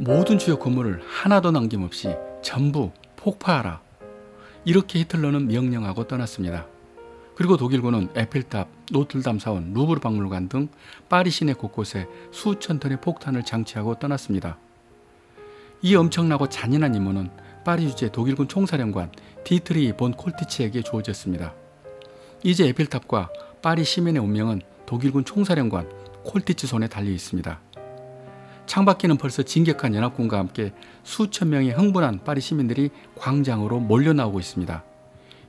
모든 주요 건물을 하나도 남김없이 전부 폭파하라. 이렇게 히틀러는 명령하고 떠났습니다. 그리고 독일군은 에펠탑, 노틀담 사원, 루브르 박물관 등 파리 시내 곳곳에 수천 톤의 폭탄을 장치하고 떠났습니다. 이 엄청나고 잔인한 임무는 파리 주재 독일군 총사령관 디트리 본 콜티치에게 주어졌습니다. 이제 에펠탑과 파리 시민의 운명은 독일군 총사령관 콜티치 손에 달려 있습니다. 창밖에는 벌써 진격한 연합군과 함께 수천 명의 흥분한 파리 시민들이 광장으로 몰려 나오고 있습니다.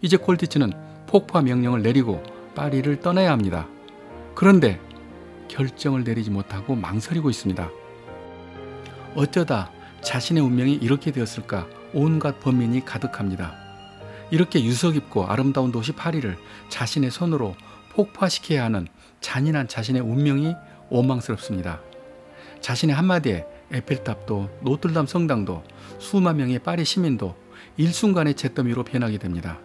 이제 콜티치는 폭파 명령을 내리고 파리를 떠나야 합니다. 그런데 결정을 내리지 못하고 망설이고 있습니다. 어쩌다 자신의 운명이 이렇게 되었을까 온갖 번민이 가득합니다. 이렇게 유서 깊고 아름다운 도시 파리를 자신의 손으로 폭파시켜야 하는 잔인한 자신의 운명이 원망스럽습니다. 자신의 한마디에 에펠탑도 노틀담 성당도 수만 명의 파리 시민도 일순간에 잿더미로 변하게 됩니다.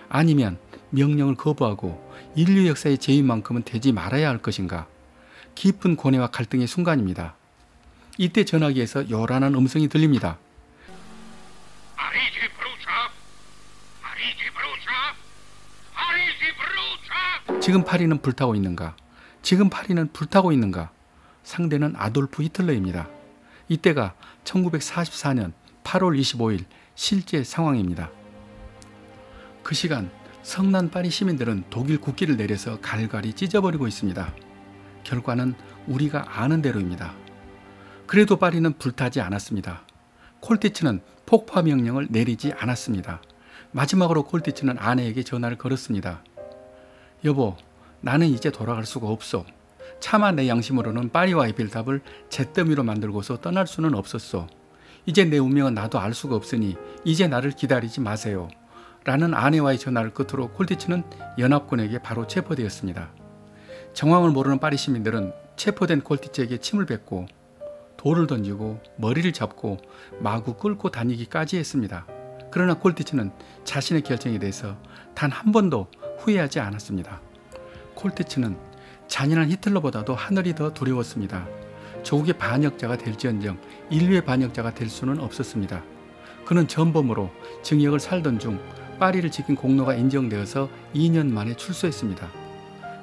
아니면 명령을 거부하고 인류 역사의 죄인만큼은 되지 말아야 할 것인가? 깊은 고뇌와 갈등의 순간입니다. 이때 전화기에서 요란한 음성이 들립니다. 지금 파리는 불타고 있는가? 지금 파리는 불타고 있는가? 상대는 아돌프 히틀러입니다. 이때가 1944년 8월 25일 실제 상황입니다. 그 시간 성난 파리 시민들은 독일 국기를 내려서 갈갈이 찢어버리고 있습니다. 결과는 우리가 아는 대로입니다. 그래도 파리는 불타지 않았습니다. 콜티치는 폭파 명령을 내리지 않았습니다. 마지막으로 콜티치는 아내에게 전화를 걸었습니다. 여보, 나는 이제 돌아갈 수가 없어. 차마 내 양심으로는 파리와 에펠탑을 잿더미로 만들고서 떠날 수는 없었어. 이제 내 운명은 나도 알 수가 없으니 이제 나를 기다리지 마세요. 라는 아내와의 전화를 끝으로 콜티치는 연합군에게 바로 체포되었습니다. 정황을 모르는 파리 시민들은 체포된 콜티치에게 침을 뱉고 돌을 던지고 머리를 잡고 마구 끌고 다니기까지 했습니다. 그러나 콜티치는 자신의 결정에 대해서 단 한 번도 후회하지 않았습니다. 콜티치는 잔인한 히틀러보다도 하늘이 더 두려웠습니다. 조국의 반역자가 될지언정 인류의 반역자가 될 수는 없었습니다. 그는 전범으로 증역을 살던 중 파리를 지킨 공로가 인정되어서 2년 만에 출소했습니다.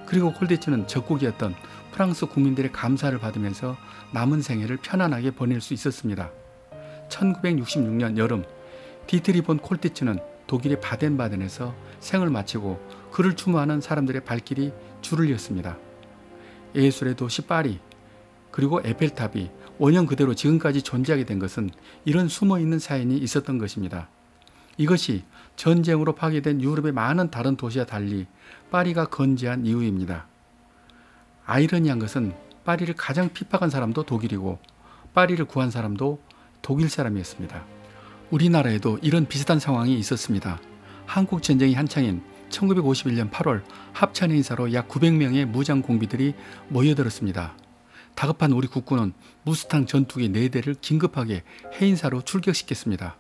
그리고 콜티치는 적국이었던 프랑스 국민들의 감사를 받으면서 남은 생애를 편안하게 보낼 수 있었습니다. 1966년 여름 디트리 본 콜티치는 독일의 바덴바덴에서 생을 마치고 그를 추모하는 사람들의 발길이 줄을 이었습니다. 예술의 도시 파리 그리고 에펠탑이 원형 그대로 지금까지 존재하게 된 것은 이런 숨어있는 사연이 있었던 것입니다. 이것이 전쟁으로 파괴된 유럽의 많은 다른 도시와 달리 파리가 건재한 이유입니다. 아이러니한 것은 파리를 가장 핍박한 사람도 독일이고 파리를 구한 사람도 독일 사람이었습니다. 우리나라에도 이런 비슷한 상황이 있었습니다. 한국전쟁이 한창인 1951년 8월 합천 해인사로 약 900명의 무장 공비들이 모여들었습니다. 다급한 우리 국군은 무스탕 전투기 4대를 긴급하게 해인사로 출격시켰습니다.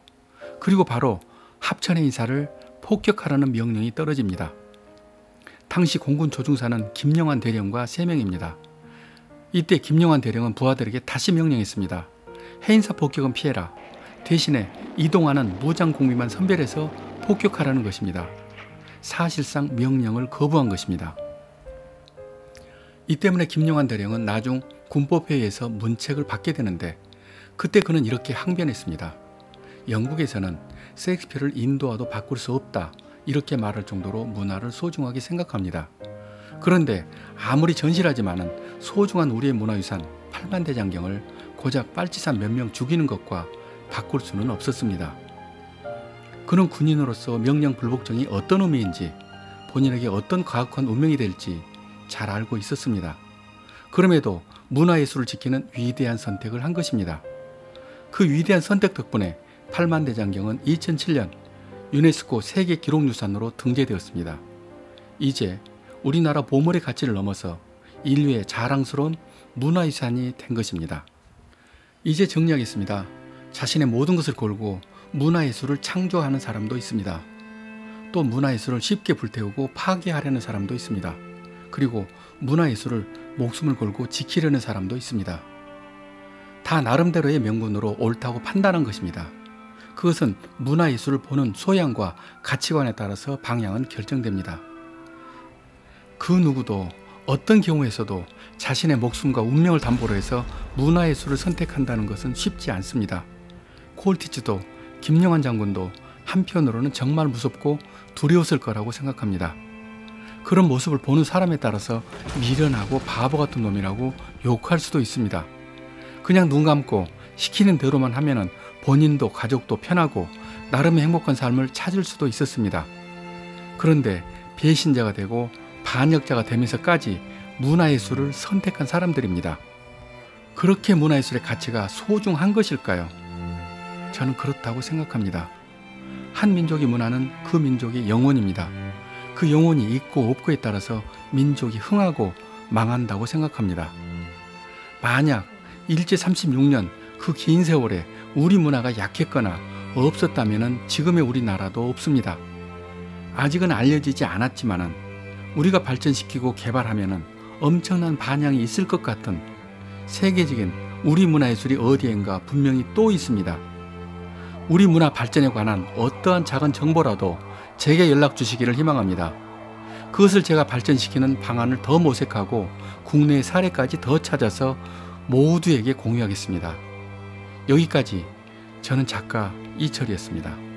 그리고 바로 합천 해인사를 폭격하라는 명령이 떨어집니다. 당시 공군 조종사는 김영환 대령과 3명입니다. 이때 김영환 대령은 부하들에게 다시 명령했습니다. 해인사 폭격은 피해라. 대신에 이동하는 무장 공비만 선별해서 폭격하라는 것입니다. 사실상 명령을 거부한 것입니다. 이 때문에 김영환 대령은 나중 군법회의에서 문책을 받게 되는데 그때 그는 이렇게 항변했습니다. 영국에서는 셰익스피어를 인도와도 바꿀 수 없다 이렇게 말할 정도로 문화를 소중하게 생각합니다. 그런데 아무리 전실하지만은 소중한 우리의 문화유산 8만대장경을 고작 빨치산 몇 명 죽이는 것과 바꿀 수는 없었습니다. 그는 군인으로서 명령 불복종이 어떤 의미인지 본인에게 어떤 가혹한 운명이 될지 잘 알고 있었습니다. 그럼에도 문화예술을 지키는 위대한 선택을 한 것입니다. 그 위대한 선택 덕분에 8만대장경은 2007년 유네스코 세계 기록유산으로 등재되었습니다. 이제 우리나라 보물의 가치를 넘어서 인류의 자랑스러운 문화유산이 된 것입니다. 이제 정리하겠습니다. 자신의 모든 것을 걸고 문화예술을 창조하는 사람도 있습니다. 또 문화예술을 쉽게 불태우고 파괴하려는 사람도 있습니다. 그리고 문화예술을 목숨을 걸고 지키려는 사람도 있습니다. 다 나름대로의 명분으로 옳다고 판단한 것입니다. 그것은 문화예술을 보는 소양과 가치관에 따라서 방향은 결정됩니다. 그 누구도 어떤 경우에서도 자신의 목숨과 운명을 담보로 해서 문화예술을 선택한다는 것은 쉽지 않습니다. 콜티츠도 김영환 장군도 한편으로는 정말 무섭고 두려웠을 거라고 생각합니다. 그런 모습을 보는 사람에 따라서 미련하고 바보 같은 놈이라고 욕할 수도 있습니다. 그냥 눈 감고 시키는 대로만 하면은 본인도 가족도 편하고 나름의 행복한 삶을 찾을 수도 있었습니다. 그런데 배신자가 되고 반역자가 되면서까지 문화예술을 선택한 사람들입니다. 그렇게 문화예술의 가치가 소중한 것일까요? 저는 그렇다고 생각합니다. 한 민족의 문화는 그 민족의 영혼입니다. 그 영혼이 있고 없고에 따라서 민족이 흥하고 망한다고 생각합니다. 만약 일제 36년 그 긴 세월에 우리 문화가 약했거나 없었다면 지금의 우리나라도 없습니다. 아직은 알려지지 않았지만 우리가 발전시키고 개발하면 엄청난 반향이 있을 것 같은 세계적인 우리 문화예술이 어디엔가 분명히 또 있습니다. 우리 문화 발전에 관한 어떠한 작은 정보라도 제게 연락 주시기를 희망합니다. 그것을 제가 발전시키는 방안을 더 모색하고 국내의 사례까지 더 찾아서 모두에게 공유하겠습니다. 여기까지 저는 작가 이철이었습니다.